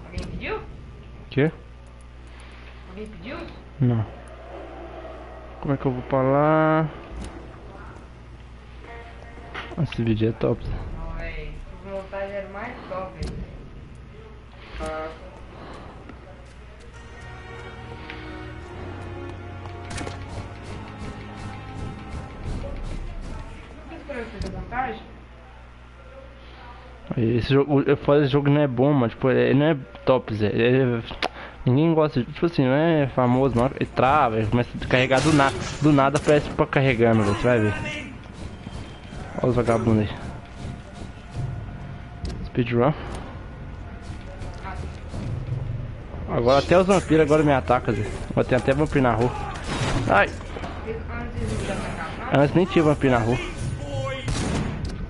Alguém pediu? Quê? Alguém pediu? Não. Como é que eu vou pra lá? Esse vídeo é top. Não, véi. Por vontade era o mais top, velho. Por que esperou você ter vantagem? Esse jogo, eu falo, esse jogo não é bom, mano. Tipo, ele não é top, Zé. Ninguém gosta, tipo assim, não é famoso, não. Ele trava, ele começa a carregar do nada. Do nada parece pra carregando, velho. Você vai ver. Olha os vagabundos aí. Speedrun. Agora até os vampiros agora me atacam, Zé. Agora tem até vampiro na rua. Ai! Antes nem tinha vampiro na rua.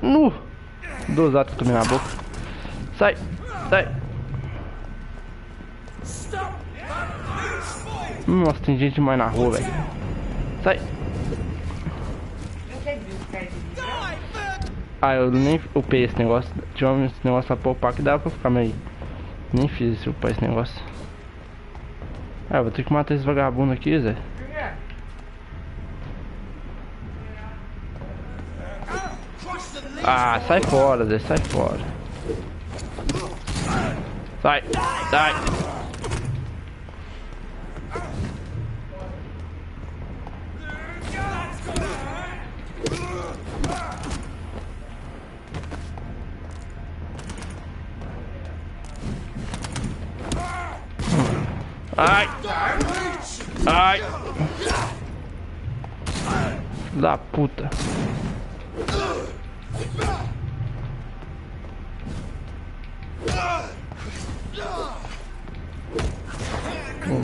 Nu! Dosado que eu tomei na boca. Sai! Sai! Nossa, tem gente demais na rua, velho. Sai! Ah, eu nem upei esse negócio. Tinha esse negócio lá pra upar que dava pra ficar meio. Nem fiz esse upar esse negócio. Ah, vou ter que matar esse vagabundo aqui, Zé. Ah, sai fora, Zé, sai fora. Sai, sai. Ai. Ai. Da puta.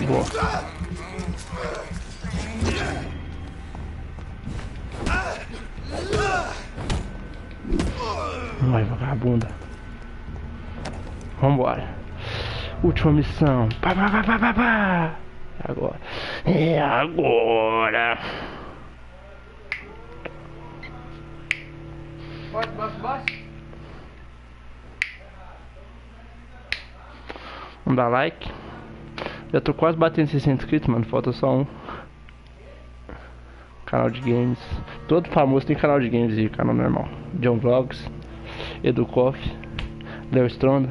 Boa. Vai, vagabunda. Vambora. Última missão. Pá, pá, pá, pá, pá, pá. É agora. É agora. Boss. Vamos dar like. Já tô quase batendo 600 inscritos, mano. Falta só um. Canal de games. Todo famoso tem canal de games e canal normal. John Vlogs, Edu Coffee, Léo Stronda.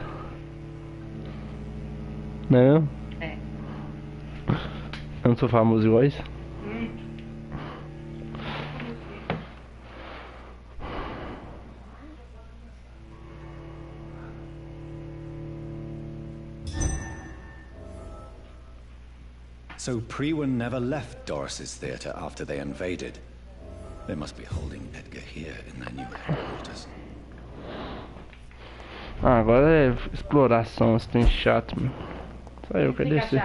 Não? É. Eu não sou famoso igual isso. So Priwen never left Doris's theater after they invaded. They must be holding Edgar here in their new headquarters. Ah, agora é exploração, isso tem chato, mano. Só eu quero descer.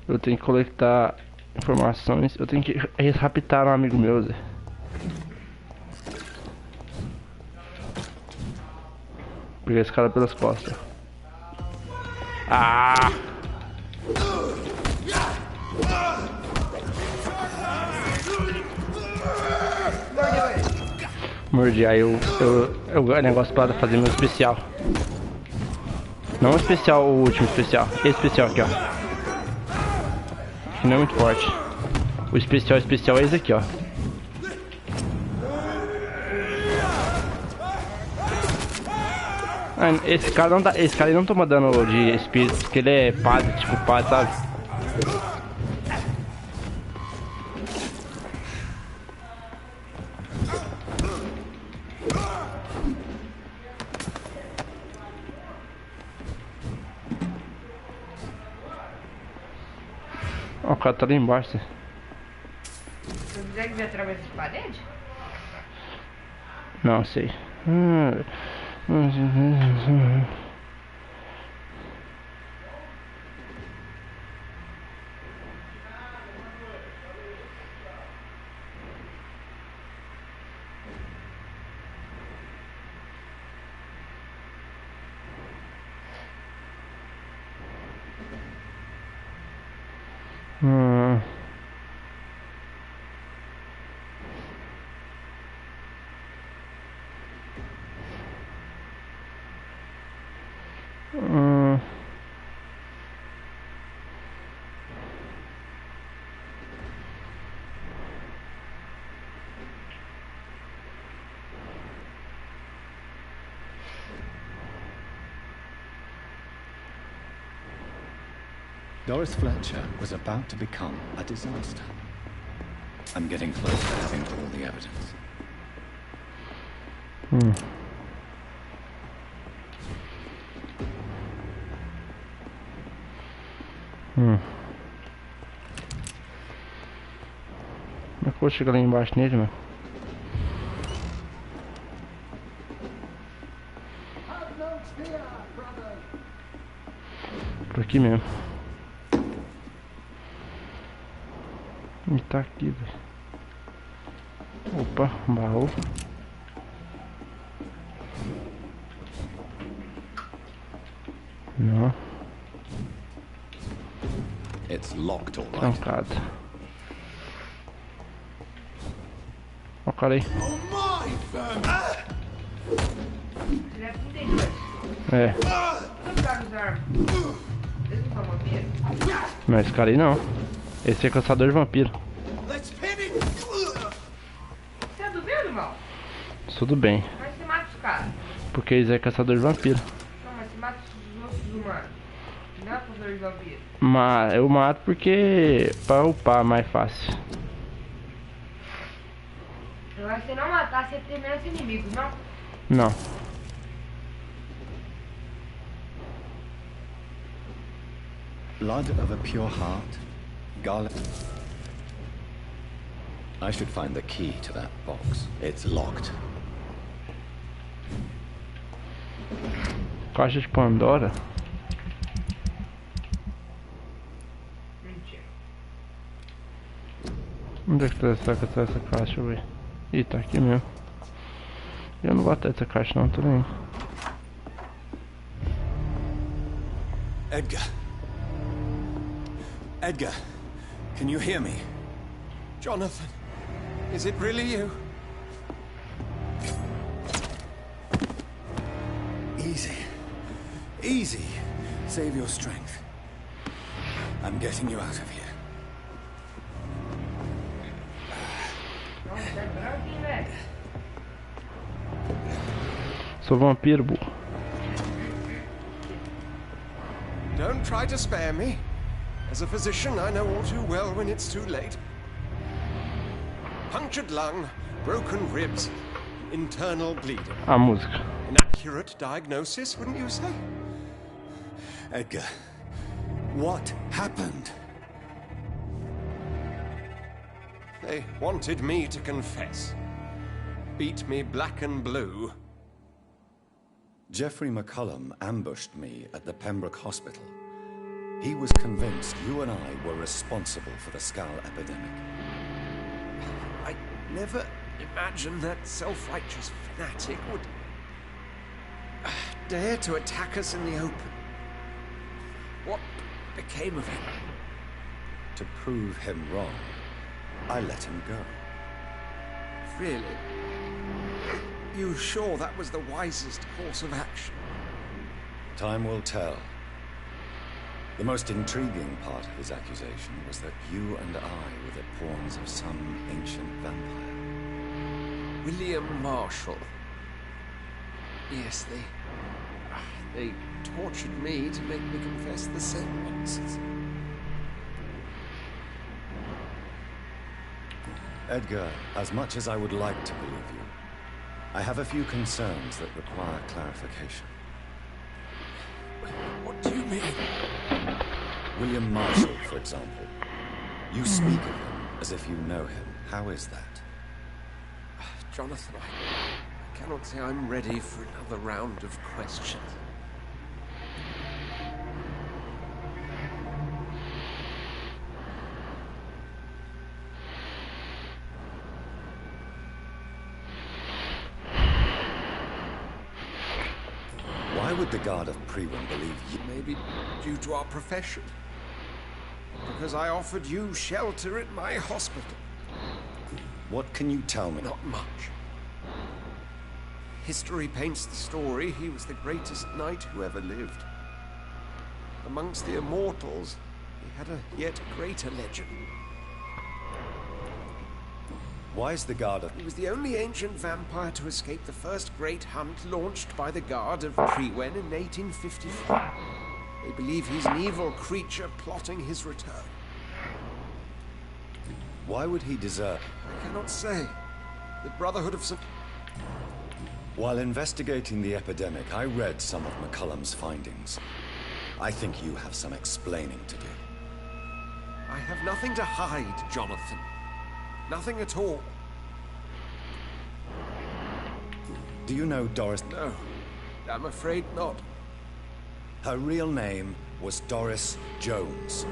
Eu tenho que coletar informações. Eu tenho que raptar um amigo meu, Zé. Peguei esse cara pelas costas. Ah! Mordi, aí eu negócio para fazer meu especial. Não o especial, o último especial. Esse especial aqui, ó. Que não é muito forte. O especial é esse aqui, ó. Esse cara não dá, esse cara não toma dano de espírito, porque ele é padre, tipo padre, sabe? Ó, o cara tá ali embaixo. Você consegue ver através das paredes? Não sei. Doris Fletcher was about to become a disaster. I'm getting close to having all the evidence. Como é que eu vou chegar lá embaixo nele, mano? Por aqui mesmo. Ele tá aqui, velho. Opa, baú. Não. It's locked, all right. Trancado. Ó o cara aí. Ele é 32. É. Não sabe usar arma. Eles não são vampiros. Não, esse cara aí não. Esse é caçador de vampiro. Você é do bem ou do mal? Sou do bem. Mas você mata os caras. Porque eles é caçador de vampiro. Não, mas você mata os outros humanos. Não é caçador de vampiro. Mas eu mato porque pra upar mais fácil. Eu acho que se não matar, você tem menos inimigos, não? Não. Blood of a pure heart, garlic. I should find the key to that box. It's locked. Caixa de Pandora. Mentira. Onde é que tá essa caixa? Deixa eu ver. Ih, tá aqui mesmo. Eu não vou até essa caixa não, tô nem. Edgar. Edgar, can you hear me? Jonathan, is it really you? Easy. Easy. Save your strength. I'm getting you out of here. Nossa, é branco, hein, velho? Sou vampiro, burro. Don't try to spare me. As a physician, I know all too well when it's too late. Punctured lung, broken ribs, internal bleeding. A música. An accurate diagnosis, wouldn't you say? Edgar, what happened? They wanted me to confess. Beat me black and blue. Jeffrey McCullum ambushed me at the Pembroke Hospital. He was convinced you and I were responsible for the Skull epidemic. I never imagined that self-righteous fanatic would dare to attack us in the open. What became of him? To prove him wrong, I let him go. Really? You sure that was the wisest course of action? Time will tell. The most intriguing part of his accusation was that you and I were the pawns of some ancient vampire. William Marshall. Yes, they tortured me to make me confess the same nonsense. Edgar, as much as I would like to believe you, I have a few concerns that require clarification. What do you mean? William Marshall, for example. You speak of him as if you know him. How is that? Jonathan, I cannot say I'm ready for another round of questions. Why would the guard of Prewin believe you? Maybe due to our profession. Because I offered you shelter at my hospital. What can you tell me? Not much. History paints the story he was the greatest knight who ever lived. Amongst the immortals, he had a yet greater legend. Why is the guard of... He was the only ancient vampire to escape the first great hunt launched by the Guard of Prewin in 1854. They believe he's an evil creature plotting his return. Why would he desert? I cannot say. The Brotherhood of St. While investigating the epidemic, I read some of McCullum's findings. I think you have some explaining to do. I have nothing to hide, Jonathan. Nothing at all. Do you know Doris? No, I'm afraid not. Her real name was Doris Jones.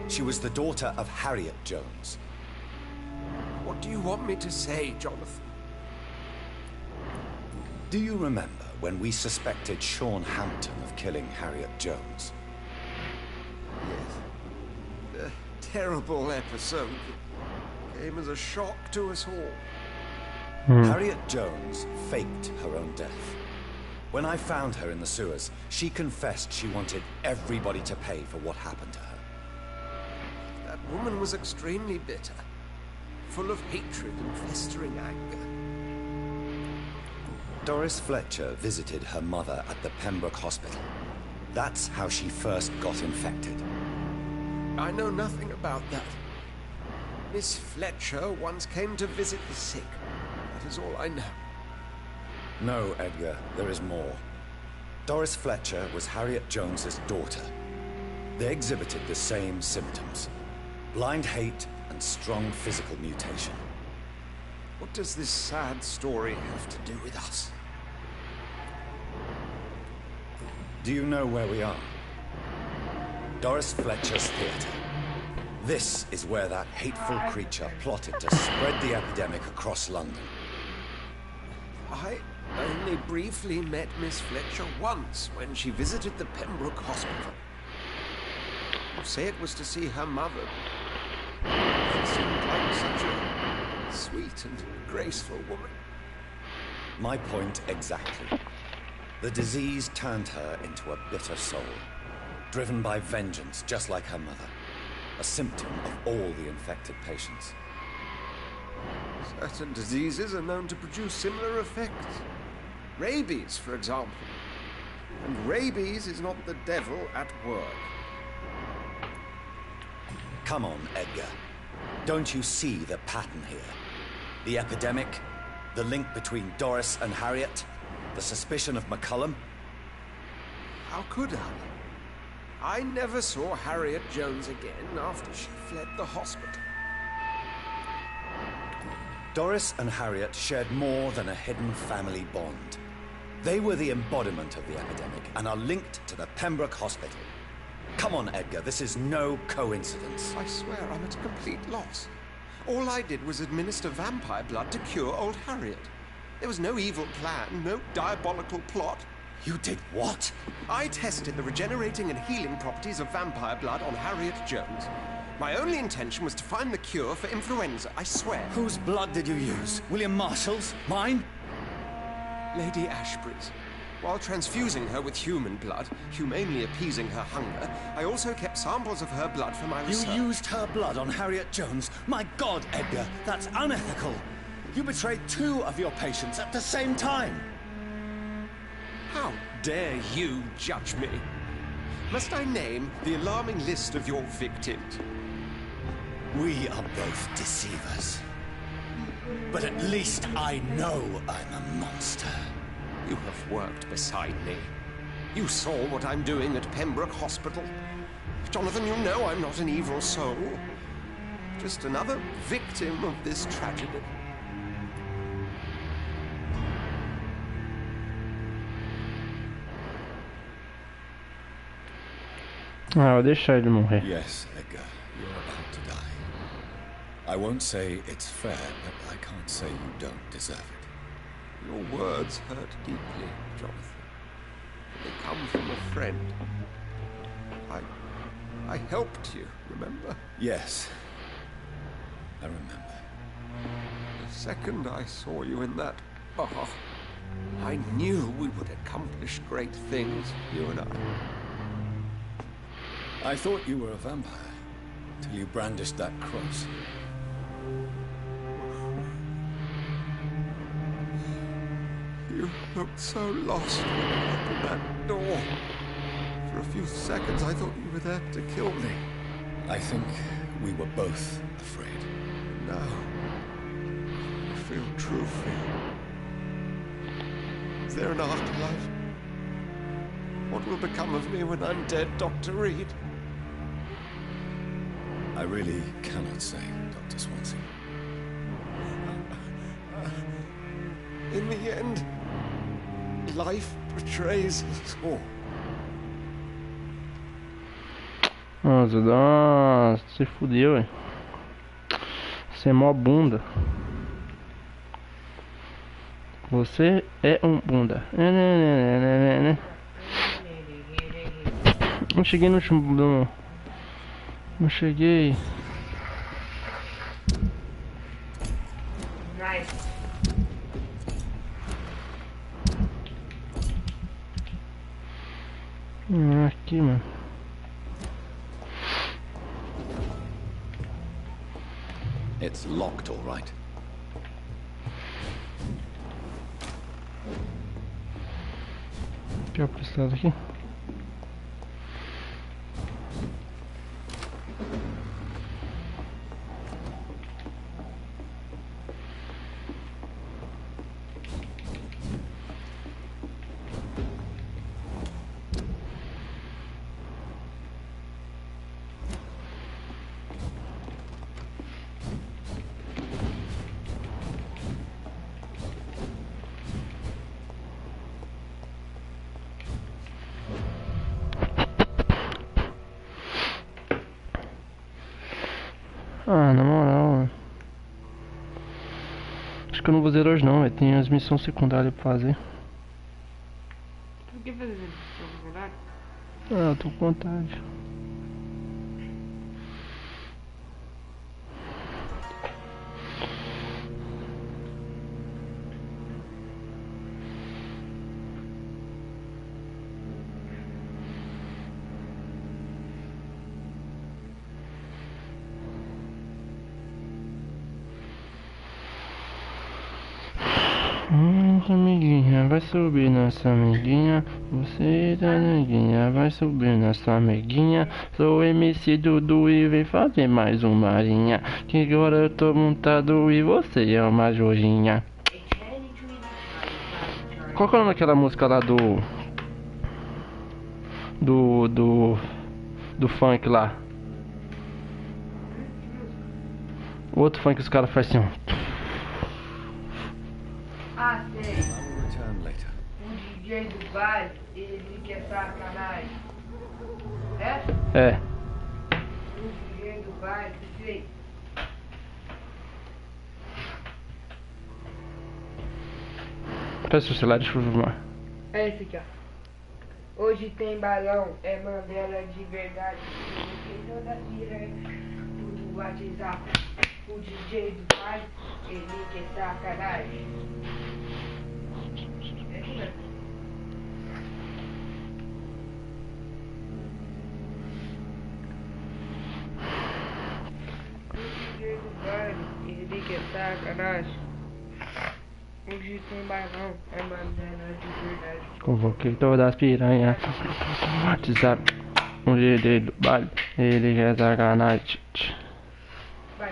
She was the daughter of Harriet Jones. What do you want me to say, Jonathan? Do you remember when we suspected Sean Hampton of killing Harriet Jones? Yes. The terrible episode that came as a shock to us all. Harriet Jones faked her own death. When I found her in the sewers, she confessed she wanted everybody to pay for what happened to her. That woman was extremely bitter, full of hatred and festering anger. Doris Fletcher visited her mother at the Pembroke Hospital. That's how she first got infected. I know nothing about that. Miss Fletcher once came to visit the sick. That is all I know. No, Edgar, there is more. Doris Fletcher was Harriet Jones's daughter. They exhibited the same symptoms: blind hate and strong physical mutation. What does this sad story have to do with us? Do you know where we are? Doris Fletcher's theater. This is where that hateful creature plotted to spread the epidemic across London. I only briefly met Miss Fletcher once when she visited the Pembroke Hospital. You say it was to see her mother. She seemed like such a sweet and graceful woman. My point exactly. The disease turned her into a bitter soul, driven by vengeance just like her mother, a symptom of all the infected patients. Certain diseases are known to produce similar effects. Rabies, for example. And rabies is not the devil at work. Come on, Edgar. Don't you see the pattern here? The epidemic, the link between Doris and Harriet, the suspicion of McCullum. How could I? I never saw Harriet Jones again after she fled the hospital. Doris and Harriet shared more than a hidden family bond. They were the embodiment of the epidemic and are linked to the Pembroke Hospital. Come on, Edgar, this is no coincidence. I swear I'm at a complete loss. All I did was administer vampire blood to cure old Harriet. There was no evil plan, no diabolical plot. You did what? I tested the regenerating and healing properties of vampire blood on Harriet Jones. My only intention was to find the cure for influenza, I swear. Whose blood did you use? William Marshall's? Mine? Lady Ashbury's. While transfusing her with human blood, humanely appeasing her hunger, I also kept samples of her blood for my research. You used her blood on Harriet Jones? My God, Edgar, that's unethical. You betrayed 2 of your patients at the same time. How dare you judge me? Must I name the alarming list of your victims? We are both deceivers. But at least I know I'm a monster. You have worked beside me. You saw what I'm doing at Pembroke Hospital. Jonathan, you know I'm not an evil soul. Just another victim of this tragedy. Ah, vou deixar ele morrer. Yes, Edgar, you're about to die. I won't say it's fair, but I can't say you don't deserve it. Your words hurt deeply, Jonathan. They come from a friend. I helped you, remember? Yes, I remember. The second I saw you in that bar, I knew we would accomplish great things, you and I. I thought you were a vampire, till you brandished that cross. You looked so lost when you opened that door. For a few seconds, I thought you were there to kill me. I think we were both afraid. Now, I feel true fear. Is there an afterlife? What will become of me when I'm dead, Dr. Reed? I really cannot say, Dr. Swansea. In the end, life betrays us all. Nossa, se fudeu, hein? Você é mó bunda. Você é um bunda. Não cheguei no chumbo. Não cheguei. Nice. Aqui, mano. It's locked, all right. Pior pra esse lado aqui. Ah, na moral, acho que eu não vou zerar hoje não, tem as missões secundárias pra fazer. Por que fazer isso, verdade? Ah, eu tô com vontade. Amiguinha, vai subir nossa amiguinha. Você da neguinha, vai subir nossa amiguinha. Sou MC Dudu e vem fazer mais uma marinha. Que agora eu tô montado e você é uma Jorginha. Qual que é o nome daquela música lá do funk lá? O outro funk que os caras fazem assim, ó. Ah, sei. I will return later. O DJ do baile, ele quer sacanagem. Certo? É. O DJ do baile, sei. Peça o celular, deixa eu filmar. É esse aqui, ó. Hoje tem balão, é Mandela de verdade. Quem toda tira do WhatsApp. O DJ do baile, ele quer sacanagem. É isso mesmo. O DJ do baile, ele quer sacanagem. Hoje tem balão, é Mandela de verdade. Convoquei todas as piranhas. WhatsApp. Um GD do baile. Ele quer sacanagem. Vai.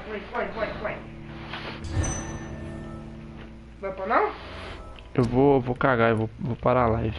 Vai pra não? Eu vou cagar, eu vou parar a live.